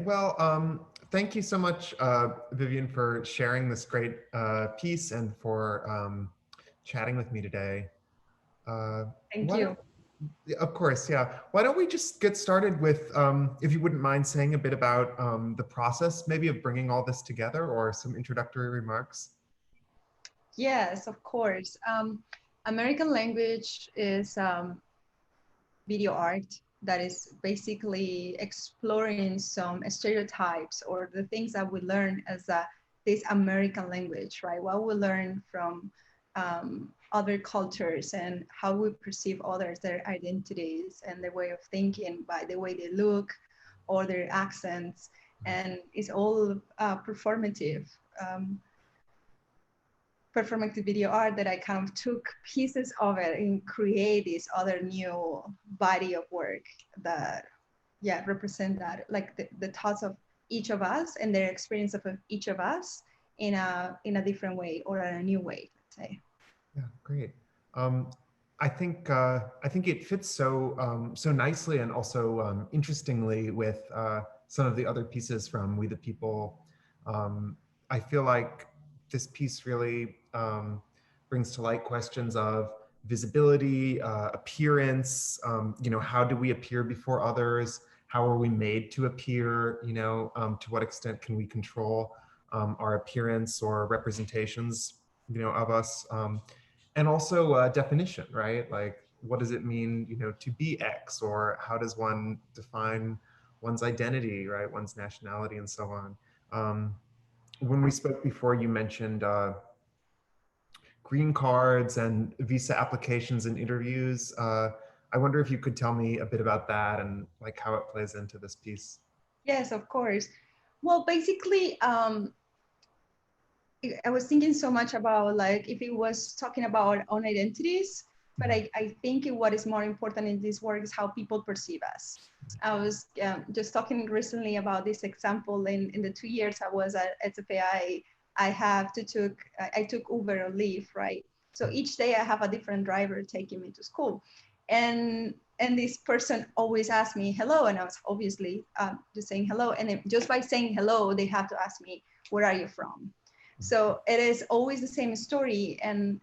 Well, thank you so much, Vivian, for sharing this great piece and for chatting with me today. Uh, Thank why don't, you. yeah, of course, yeah. Why don't we just get started with, if you wouldn't mind saying a bit about the process, maybe of bringing all this together, or some introductory remarks? Yes, of course. American language is video art that is basically exploring some stereotypes or the things that we learn as this American language, right? What we learn from other cultures and how we perceive others, their identities and their way of thinking by the way they look or their accents. And it's all performative. Um, Performative video art that I kind of took pieces of it and create this other new body of work that represent that like the thoughts of each of us and their experience of each of us in a different way or in a new way, let's say. Yeah, great. Um, I think it fits so nicely and also interestingly with some of the other pieces from We the People. I feel like this piece really brings to light questions of visibility, appearance. How do we appear before others? How are we made to appear? To what extent can we control our appearance or representations? Of us. And also definition, right? Like, what does it mean, to be X, or how does one define one's identity, right? One's nationality, and so on. Um, when we spoke before, you mentioned green cards and visa applications and interviews. I wonder if you could tell me a bit about that and like how it plays into this piece. Yes, of course. Well, basically, I was thinking so much about like if it was talking about our own identities, but Mhm. I think what is more important in this work is how people perceive us. I was just talking recently about this example in the 2 years I was at SFA. I have to I took Uber or Lyft, right? So each day I have a different driver taking me to school, and this person always asks me hello, and I was obviously just saying hello, and then just by saying hello, they have to ask me where are you from. So it is always the same story, and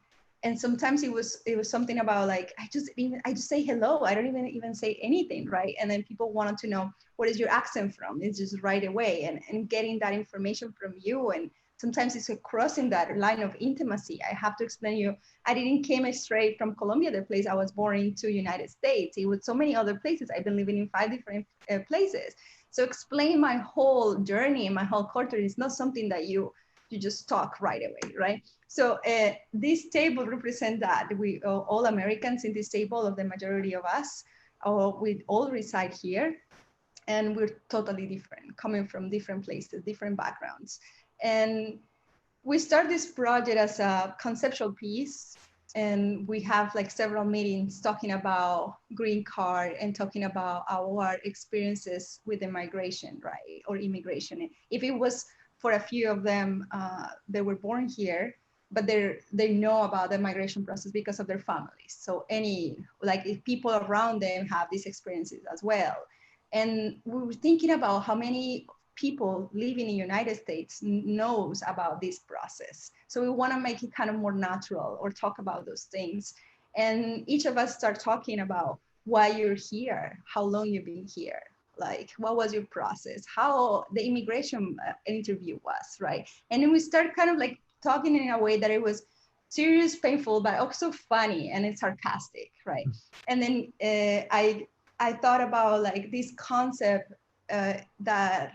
sometimes it was something about like I just say hello, I don't even say anything, right? And then people wanted to know what is your accent from. It's just right away, and getting that information from you, and sometimes it's crossing that line of intimacy. I have to explain you, I didn't came straight from Colombia, the place I was born in, to United States. It was so many other places. I've been living in 5 different places. So explain my whole journey, my whole culture is not something that you just talk right away, right? So this table represents that we all Americans in this table, of the majority of us, we all reside here, and we're totally different, coming from different places, different backgrounds, and we start this project as a conceptual piece, and we have like several meetings talking about green card and talking about our experiences with immigration, right, or immigration. If it was for a few of them, they were born here, but they know about the migration process because of their families. So any like if people around them have these experiences as well. And we were thinking about how many people living in the United States knows about this process. So we want to make it kind of more natural or talk about those things. And each of us start talking about why you're here, how long you've been here, like what was your process, how the immigration interview was, right? And then we start kind of like talking in a way that it was serious, painful, but also funny and it's sarcastic, right? And then I thought about like this concept that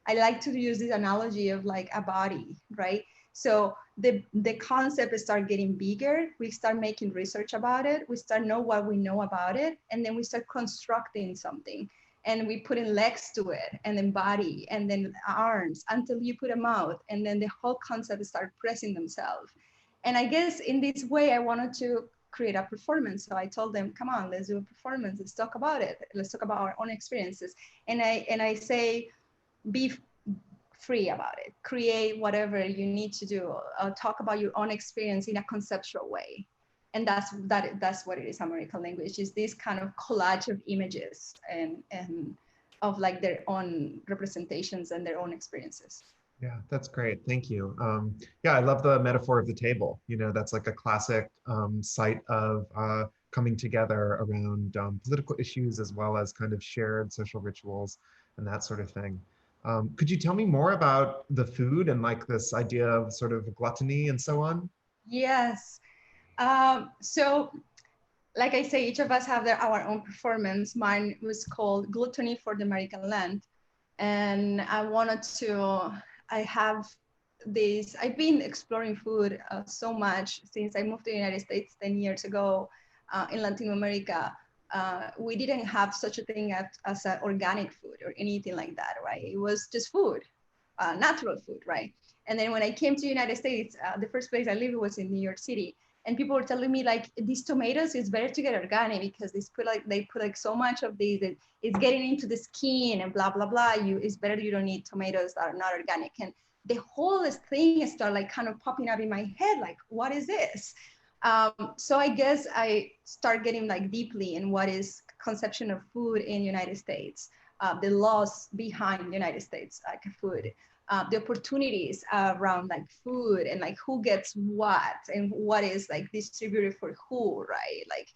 I like to use this analogy of like a body, right? So the concept start getting bigger. We start making research about it. We start know what we know about it, and then we start constructing something. And we put in legs to it, and then body, and then arms, until you put a mouth, and then the whole concept start pressing themselves. And I guess in this way, I wanted to create a performance. So I told them, come on, let's do a performance. Let's talk about it. Let's talk about our own experiences. And I say, be free about it, create whatever you need to do, talk about your own experience in a conceptual way. And that's what it is. American language is this kind of collage of images, and of like their own representations and their own experiences. Yeah, that's great. Thank you. Yeah, I love the metaphor of the table. That's like a classic site of coming together around political issues as well as kind of shared social rituals and that sort of thing. Could you tell me more about the food and like this idea of sort of gluttony and so on? Yes. So like I say, each of us have our own performance. Mine was called Gluttony for the American Land. And I have I've been exploring food so much since I moved to the United States 10 years ago in Latin America. We didn't have such a thing as organic food or anything like that, right? It was just food, natural food, right? And then when I came to the United States, the first place I lived was in New York City. And people were telling me like these tomatoes, it's better to get organic because they put like so much of these, it's getting into the skin and blah blah blah. It's better you don't eat tomatoes that are not organic. And the whole thing started like kind of popping up in my head, like what is this? So I guess I start getting like deeply in what is conception of food in United States, the laws behind United States like food. The opportunities around like food and like who gets what and what is like distributed for who, right? Like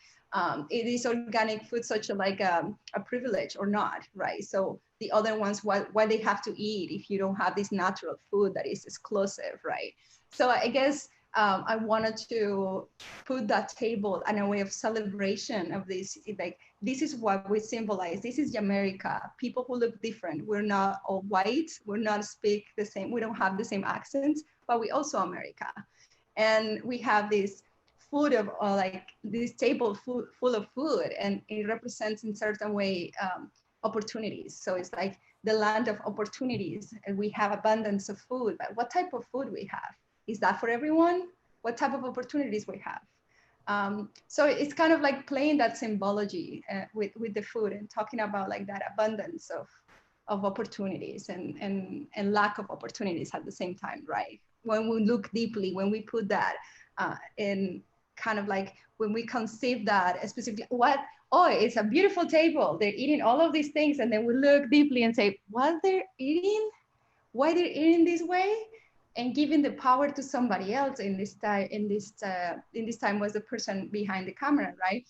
it is organic food such a privilege or not, right? So the other ones, why they have to eat if you don't have this natural food that is exclusive, right? So I guess I wanted to put that table in a way of celebration of this, like this is what we symbolize. This is America. People who look different. We're not all white. We're not speak the same. We don't have the same accents, but we also America. And we have this food of like this table full of food, and it represents in certain way opportunities. So it's like the land of opportunities, and we have abundance of food. But what type of food we have? Is that for everyone? What type of opportunities we have? So it's kind of like playing that symbology with the food and talking about like that abundance of opportunities and lack of opportunities at the same time, right? When we look deeply, when we put that in kind of like when we conceive that specifically, oh, it's a beautiful table. They're eating all of these things. And then we look deeply and say, what they're eating? Why they're eating this way? And giving the power to somebody else in this time was the person behind the camera, right?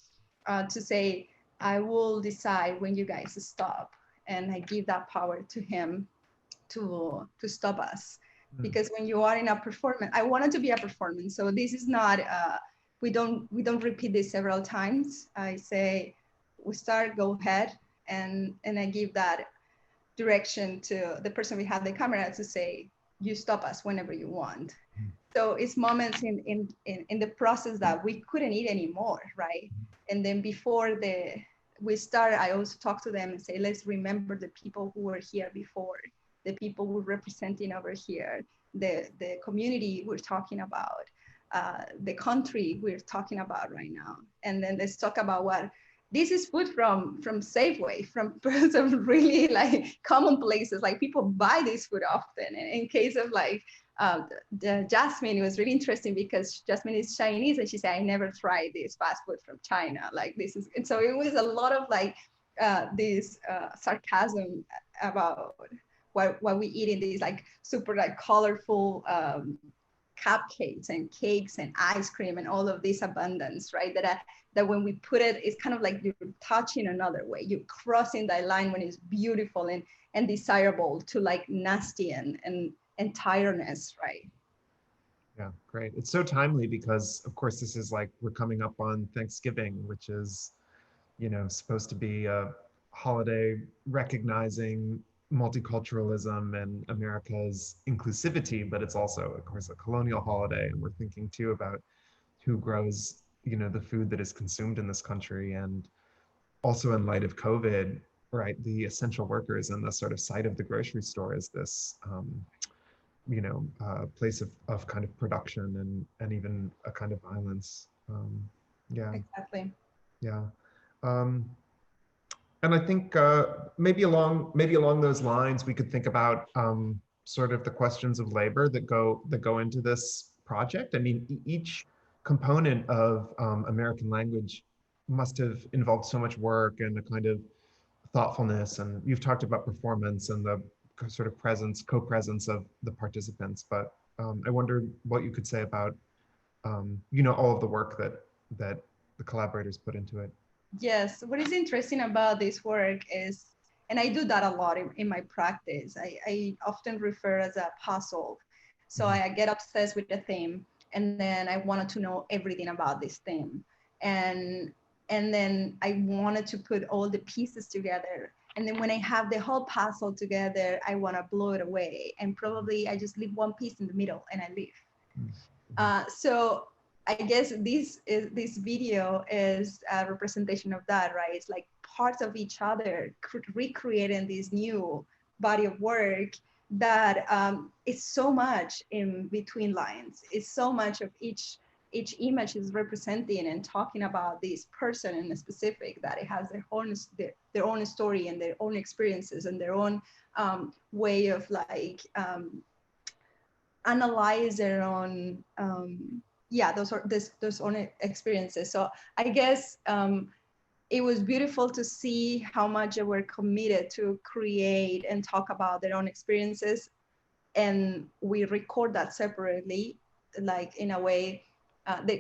To say, I will decide when you guys stop, and I give that power to him to stop us. Because when you are in a performance, I wanted to be a performance. So this is not we don't repeat this several times. I say we start, go ahead, and I give that direction to the person behind the camera to say, you stop us whenever you want. So it's moments in the process that we couldn't eat anymore, right? And then before we start, I also talk to them and say, let's remember the people who were here before, the people we're representing over here, the community we're talking about, the country we're talking about right now. And then let's talk about what this is food from Safeway, from some really like common places. Like people buy this food often. And in case of like the Jasmine, it was really interesting because Jasmine is Chinese, and she said, I never tried this fast food from China. Like this is, and so it was a lot of like this sarcasm about what we eat in these like super like colorful cupcakes and cakes and ice cream and all of this abundance, right? That when we put it, it's kind of like you're touching another way. You're crossing that line when it's beautiful and desirable to like nasty and tiredness, right? Yeah, great. It's so timely because, of course, this is like we're coming up on Thanksgiving, which is, supposed to be a holiday recognizing multiculturalism and America's inclusivity, but it's also, of course, a colonial holiday. And we're thinking too about who grows, the food that is consumed in this country. And also in light of COVID, right, the essential workers and the sort of site of the grocery store is this, place of kind of production and even a kind of violence. Yeah. Exactly. Yeah. Um, and I think maybe along those lines, we could think about sort of the questions of labor that go into this project. I mean, each component of American language must have involved so much work and a kind of thoughtfulness, and you've talked about performance and the sort of presence, co-presence of the participants. But I wonder what you could say about, all of the work that the collaborators put into it. Yes, what is interesting about this work is, and I do that a lot in my practice, I often refer as a puzzle. So Mhm. I get obsessed with the theme, and then I wanted to know everything about this theme. And and then I wanted to put all the pieces together. And then when I have the whole puzzle together, I want to blow it away. And probably I just leave one piece in the middle and I leave. Mhm. So I guess this video is a representation of that, right? It's like parts of each other recreating this new body of work that is so much in between lines. It's so much of each image is representing and talking about this person in a specific, that it has their own story and their own experiences and their own way of like analyze their own those own experiences. So I guess it was beautiful to see how much they were committed to create and talk about their own experiences, and we record that separately, like in a way.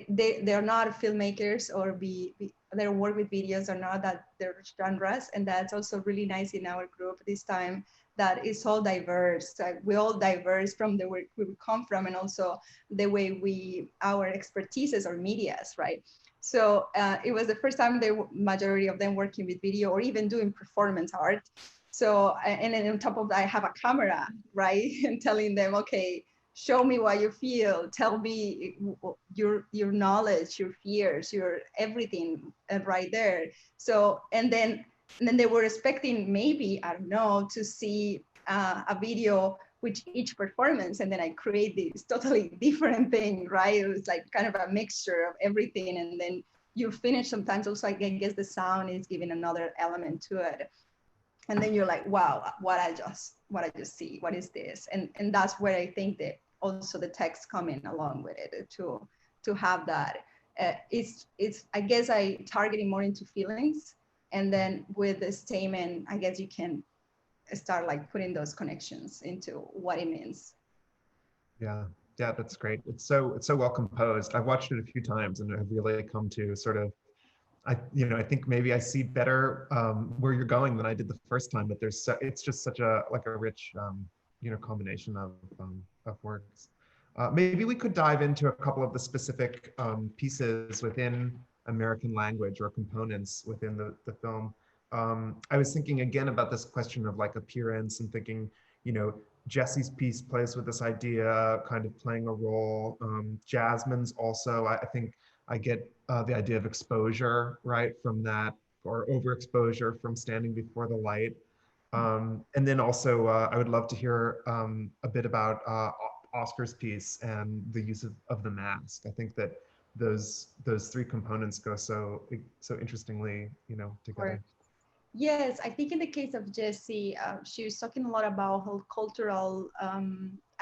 They're not filmmakers or they don't work with videos or not that they're genres, and that's also really nice in our group this time, that is all diverse. We all diverse from the work we come from, and also the way our expertises or medias, right? So it was the first time the majority of them working with video or even doing performance art. So, and then on top of that, I have a camera, right? And telling them, okay, show me what you feel. Tell me your knowledge, your fears, your everything right there. So, and then they were expecting maybe, I don't know, to see a video with each performance. And then I create this totally different thing, right? It was like kind of a mixture of everything. And then you finish sometimes also, I guess the sound is giving another element to it, and then you're like, wow, what I just see, what is this? And that's where I think that also the text coming along with it to have that. It's I guess I targeting more into feelings, and then with the statement, I guess you can start like putting those connections into what it means. Yeah, yeah, that's great. It's so well composed. I've watched it a few times and have really come to sort of, I think maybe I see better where you're going than I did the first time. But it's just such a like a rich combination of works. Maybe we could dive into a couple of the specific pieces within American language or components within the film. I was thinking again about this question of like appearance and thinking, you know, Jesse's piece plays with this idea, kind of playing a role. Jasmine's also, I think I get the idea of exposure, right, from that, or overexposure from standing before the light. And then also, I would love to hear a bit about Oscar's piece and the use of the mask. I think that those three components go so interestingly, together. Yes, I think in the case of Jessie, she was talking a lot about her cultural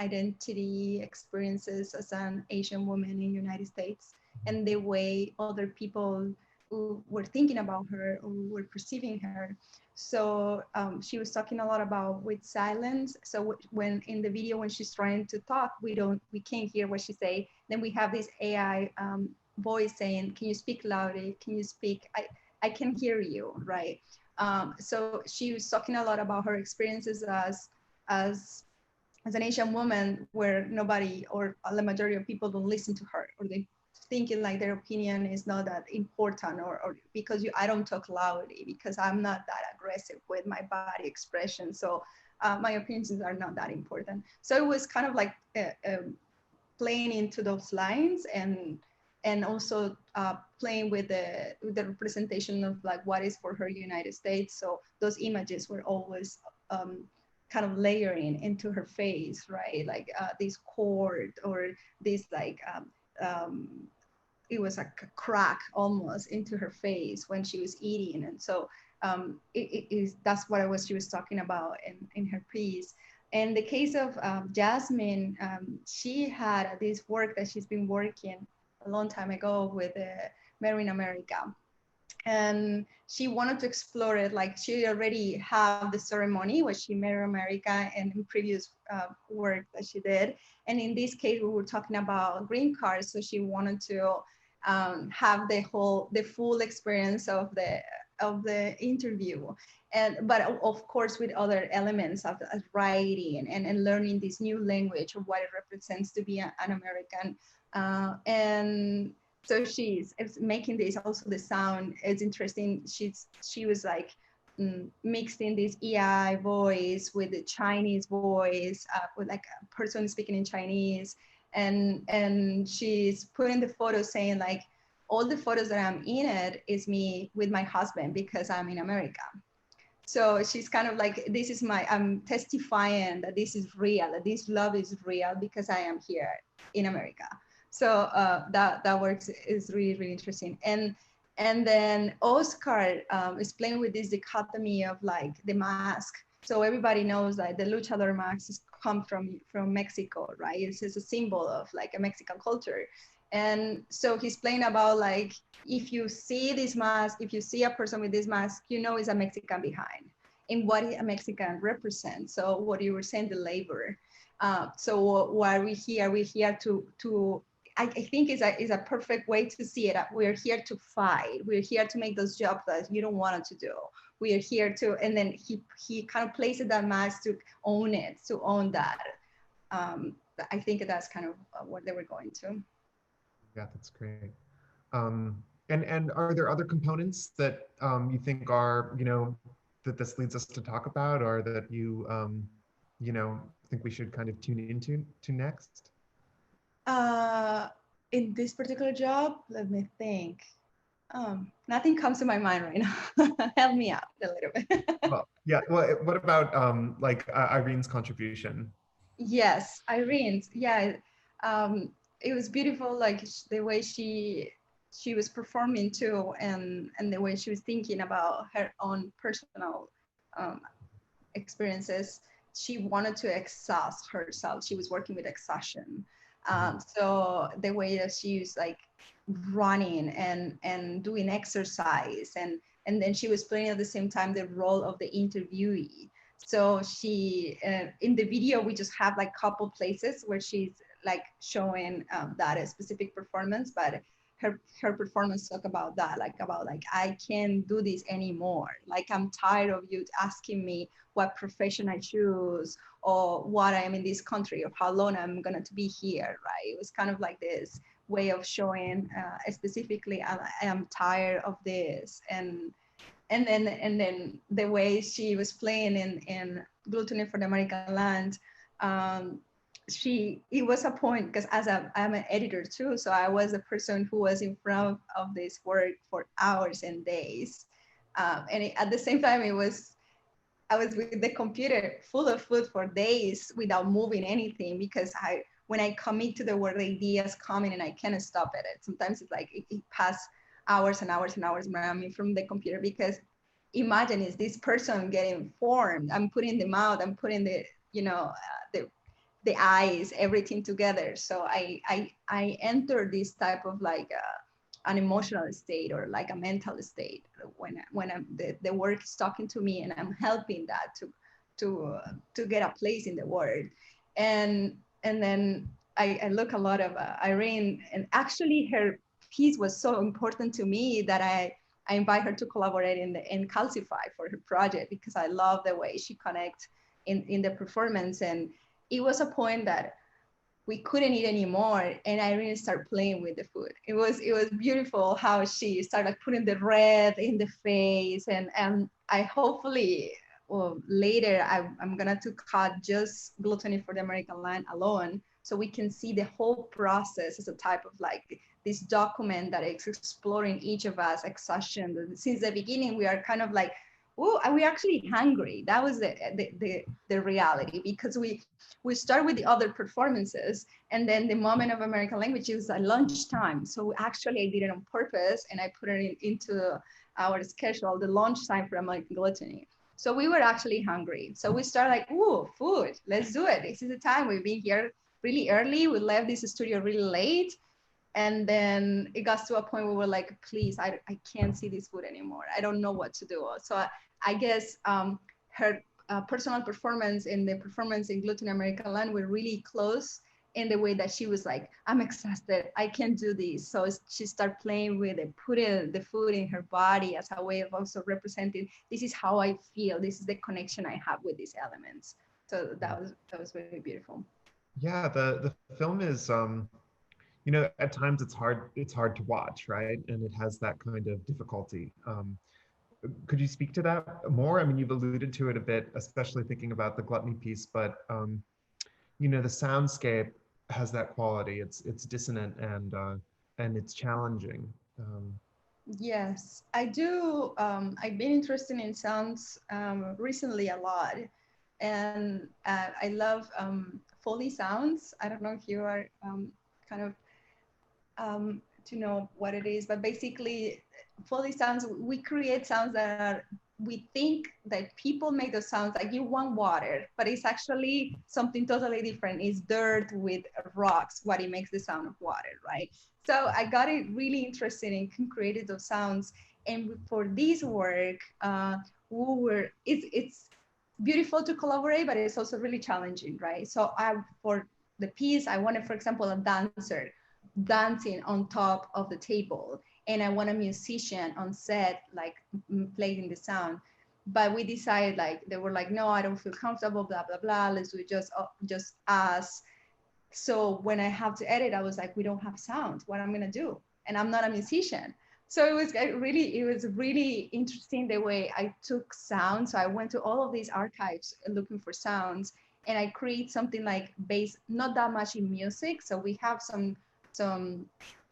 identity experiences as an Asian woman in the United States, and the way other people who were thinking about her or were perceiving her. So she was talking a lot about with silence. So when in the video when she's trying to talk, we can't hear what she say. Then we have this AI voice saying, "Can you speak louder? Can you speak? I can hear you," right? So she was talking a lot about her experiences as as an Asian woman, where nobody or the majority of people don't listen to her, or they thinking like their opinion is not that important, or because I don't talk loudly because I'm not that aggressive with my body expression, so my opinions are not that important. So it was kind of like playing into those lines, and also playing with the representation of like what is for her United States. So those images were always kind of layering into her face, right? Like this cord or this like um, it was like a crack almost into her face when she was eating. And so it is, that's what she was talking about in her piece. In the case of Jasmine, she had this work that she's been working a long time ago with Mary in America. and she wanted to explore it. Like she already had the ceremony where she met America and in previous work that she did. And in this case, we were talking about green cards. So she wanted to have the full experience of the interview. But of course, with other elements of writing and learning this new language of what it represents to be an American. And so she's making this, also the sound is interesting. She was like mixing this EI voice with the Chinese voice, with like a person speaking in Chinese, and she's putting the photo saying like, all the photos that I'm in it is me with my husband because I'm in America. So she's kind of like, this is I'm testifying that this is real, that this love is real because I am here in America. So that works is really, really interesting. And then Oscar is playing with this dichotomy of like the mask. So everybody knows that the luchador masks come from Mexico, right? It's a symbol of like a Mexican culture. And so he's playing about like, if you see this mask, if you see a person with this mask, you know it's a Mexican behind, and what a Mexican represents. So what you were saying, the labor. So why are we here? We're here to I think is a perfect way to see it. We're here to fight. We're here to make those jobs that you don't want to do. We are here to, and then he kind of places that mask to own it, to own that. I think that's kind of what they were going to. Yeah, that's great. And are there other components that you think are, that this leads us to talk about, or that you think we should kind of tune into next? In this particular job, let me think. Nothing comes to my mind right now. Help me out a little bit. Well, yeah. Well, what about like Irene's contribution? Yes, Irene's. Yeah, it was beautiful. Like the way she was performing too, and the way she was thinking about her own personal um, experiences. She wanted to exhaust herself. She was working with exhaustion. So the way that she was like running and doing exercise, and then she was playing at the same time the role of the interviewee. So she in the video we just have like couple places where she's like showing that a specific performance, but her performance talk about that, like about like, I can't do this anymore. Like, I'm tired of you asking me what profession I choose or what I am in this country or how long I'm going to be here, right? It was kind of like this way of showing specifically, I am tired of this. And then the way she was playing in Gluttony for the American Land, it was a point, because I'm an editor too, so I was a person who was in front of this work for hours and days, at the same time I was with the computer full of food for days without moving anything, because when I commit to the work, the ideas coming and I can't stop at it. Sometimes it's like it passes hours and hours and hours around from the computer, because imagine is this person getting formed, I'm putting them out, I'm putting the the eyes, everything together. So I enter this type of like an emotional state or like a mental state when the work is talking to me and I'm helping that to get a place in the world. And then I look a lot of Irene, and actually her piece was so important to me that I invite her to collaborate in Calcify for her project, because I love the way she connects in the performance. And it was a point that we couldn't eat anymore, and I really started playing with the food. It was beautiful how she started putting the red in the face, and I hopefully later I'm gonna to cut just Gluttony for the American Land alone, so we can see the whole process as a type of like this document that is exploring each of us exhaustion. Since the beginning, we are kind of like, oh, are we actually hungry? That was the reality, because we start with the other performances, and then the moment of American language is at lunchtime. So actually I did it on purpose, and I put it into our schedule, the lunchtime for American Gluttony. So we were actually hungry. So we started like, ooh, food, let's do it. This is the time. We've been here really early. We left this studio really late. And then it got to a point where we were like, please, I can't see this food anymore. I don't know what to do. So I guess her personal performance and the performance in Gluten American Land were really close in the way that she was like, I'm exhausted, I can't do this. So she started playing with it, putting the food in her body as a way of also representing, this is how I feel, this is the connection I have with these elements. So that was really beautiful. Yeah, the film is you know, at times it's hard to watch, right? And it has that kind of difficulty. Could you speak to that more? I mean, you've alluded to it a bit, especially thinking about the gluttony piece, but you know, the soundscape has that quality. It's dissonant and it's challenging. Yes, I do. I've been interested in sounds recently a lot, and I love Foley sounds. I don't know if you are kind of to know what it is, but basically, Foley sounds, we create sounds that are, we think that people make those sounds like you want water, but it's actually something totally different. It's dirt with rocks, what it makes the sound of water, right? So I got it really interested in creating those sounds. And for this work, it's beautiful to collaborate, but it's also really challenging, right? So for the piece, I wanted, for example, a dancer dancing on top of the table, and I want a musician on set, like playing the sound. But we decided, like, they were like, no, I don't feel comfortable, blah blah blah. Let's do just us. So when I have to edit, I was like, we don't have sound. What I'm gonna do? And I'm not a musician. So it was really interesting the way I took sound. So I went to all of these archives looking for sounds, and I create something like based not that much in music. So we have some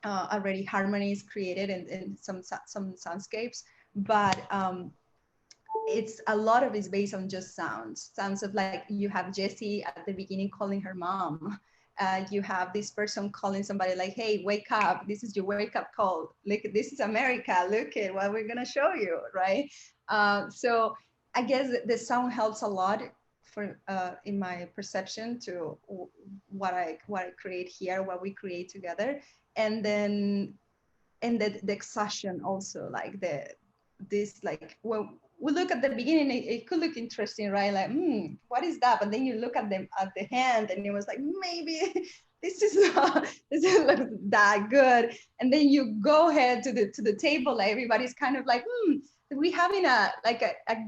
already harmonies created and some soundscapes, but it's a lot of it's based on just sounds of, like, you have Jessie at the beginning calling her mom. You have this person calling somebody like, hey, wake up, this is your wake up call, look, this is America, look at what we're gonna show you, right? So I guess the sound helps a lot for in my perception to what I create here, what we create together. And then the exhaustion also, like this, like, well, we look at the beginning, it could look interesting, right? Like, what is that? But then you look at them at the hand, and it was like, maybe this is not, this doesn't look that good. And then you go ahead to the table, like everybody's kind of like, we having a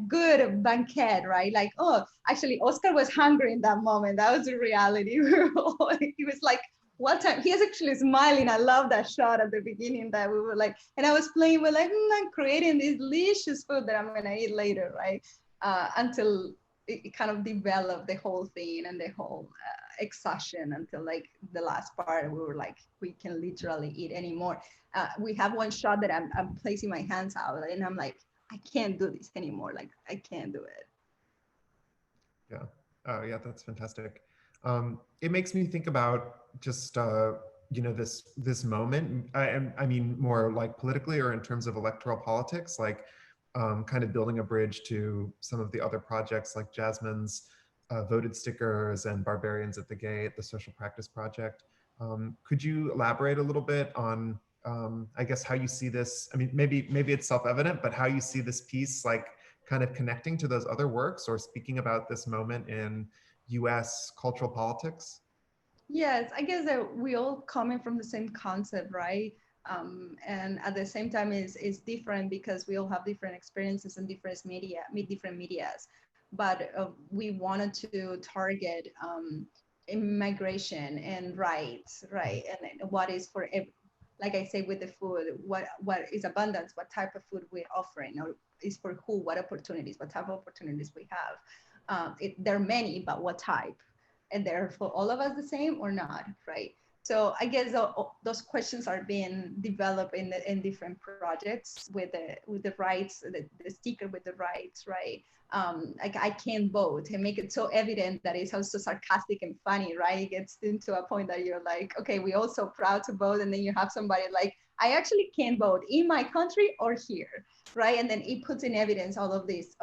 good banquet, right? Like, oh, actually, Oscar was hungry in that moment. That was the reality. He was like, what time? He was actually smiling. I love that shot at the beginning that we were like, and I was playing with, like, I'm creating this delicious food that I'm gonna eat later, right? Until it kind of developed the whole thing and the whole exhaustion, until like the last part we were like, we can literally eat anymore. We have one shot that I'm placing my hands out, and I'm like, I can't do this anymore. Like, I can't do it. Yeah. Oh, yeah, that's fantastic. It makes me think about just you know, this moment. I mean, more like politically or in terms of electoral politics, like kind of building a bridge to some of the other projects like Jasmine's voted stickers and Barbarians at the Gate, the Social Practice Project. Could you elaborate a little bit on, I guess, how you see this? I mean, maybe it's self-evident, but how you see this piece, like, kind of connecting to those other works or speaking about this moment in US cultural politics? Yes, I guess that we all coming from the same concept, right? And at the same time is different because we all have different experiences and different medias. But we wanted to target immigration and rights, right? And what is for like I say with the food, what is abundance, what type of food we're offering, or is for who, what opportunities, what type of opportunities we have. There are many, but what type? And they're for all of us the same or not, right? So I guess those questions are being developed in different projects with the rights, the sticker with the rights, right? Like, I can't vote, and make it so evident that it's also sarcastic and funny, right? It gets into a point that you're like, okay, we're all so proud to vote, and then you have somebody like, I actually can't vote in my country or here, right? And then it puts in evidence all of these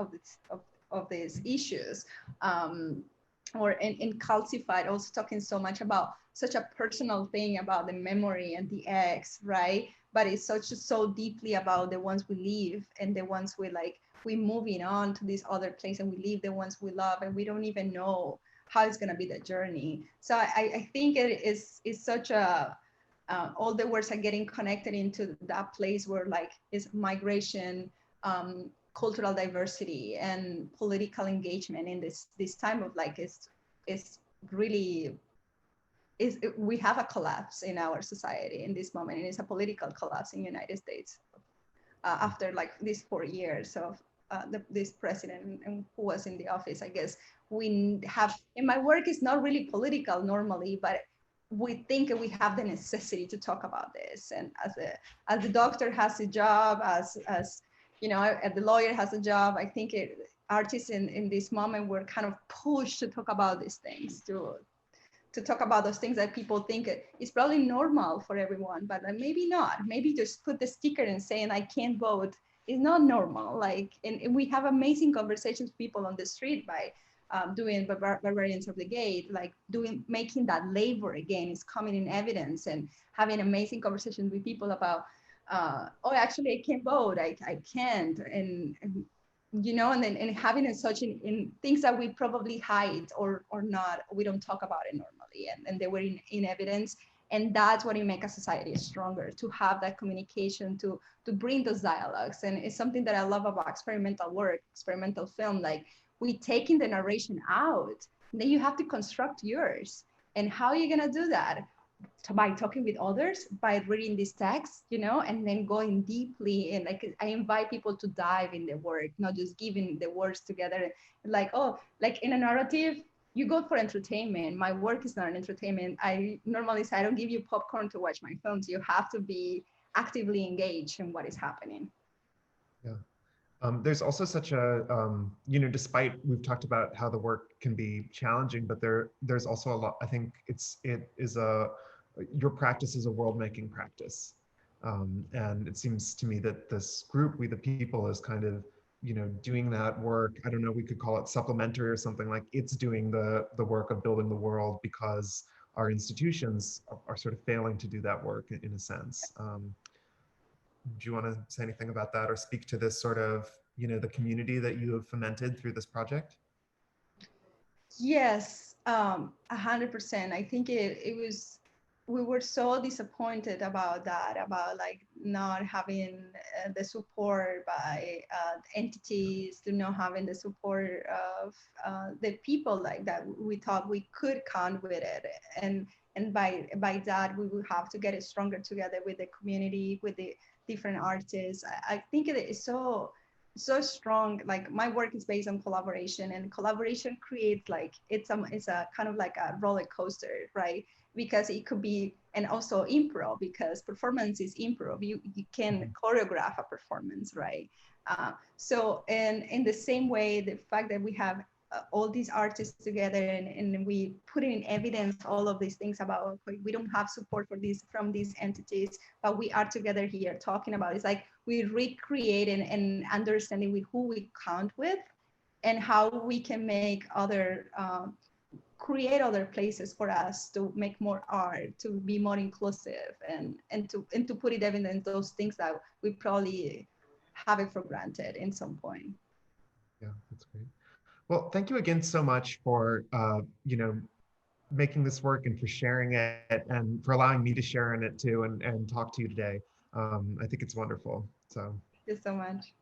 of these issues. or in Calcified, also talking so much about such a personal thing about the memory and the ex, right? But it's so deeply about the ones we leave and the ones we like, we moving on to this other place and we leave the ones we love and we don't even know how it's gonna be the journey. So I think it is such a, all the words are getting connected into that place where like is migration, cultural diversity and political engagement in this time of like is really we have a collapse in our society in this moment, and it's a political collapse in the United States after like these 4 years of this president and who was in the office. I guess we have, and my work is not really political normally, but we think we have the necessity to talk about this. And as the doctor has a job, as you know, the lawyer has a job, I think artists in this moment were kind of pushed to talk about these things, to talk about those things that people think is probably normal for everyone, but maybe not. Maybe just put the sticker and saying I can't vote is not normal. Like, and we have amazing conversations with people on the street by doing Barbarians of the Gate, like making that labor again is coming in evidence, and having amazing conversations with people about, oh, actually I can't vote, I can't, and you know, and then and having it such in things that we probably hide or not, we don't talk about it normally, and they were in evidence. And that's what it makes a society stronger, to have that communication, to bring those dialogues. And it's something that I love about experimental work, experimental film, like we taking the narration out, then you have to construct yours. And how are you going to do that? By talking with others, by reading these texts, you know, and then going deeply. And like I invite people to dive in the work, not just giving the words together. Like, oh, like in a narrative, you go for entertainment. My work is not an entertainment. I normally say I don't give you popcorn to watch my films. You have to be actively engaged in what is happening. Yeah. There's also such a, you know, despite we've talked about how the work can be challenging, but there's also a lot, I think your practice is a world-making practice. And it seems to me that this group, We the People, is kind of, you know, doing that work. I don't know, we could call it supplementary or something, like it's doing the work of building the world because our institutions are sort of failing to do that work in a sense. Do you want to say anything about that or speak to this sort of, you know, the community that you have fomented through this project? Yes, 100%. I think it was, we were so disappointed about that, about like not having the support by entities, to not having the support of the people like that. We thought we could count with it, and by that we will have to get it stronger together with the community, with the different artists. I think it is so strong. Like my work is based on collaboration, and collaboration creates like it's a kind of like a roller coaster, right? Because it could be, and also improv, because performance is improv. You can choreograph a performance, right? So and in the same way, the fact that we have all these artists together, and we put in evidence all of these things about, okay, we don't have support for these from these entities, but we are together here talking about it. It's like we recreate and understanding with who we count with, and how we can make other create other places for us to make more art, to be more inclusive, and to put it evidence those things that we probably have it for granted in some point. Yeah, that's great. Well, thank you again so much for, you know, making this work and for sharing it and for allowing me to share in it too and talk to you today. I think it's wonderful. So. Thank you so much.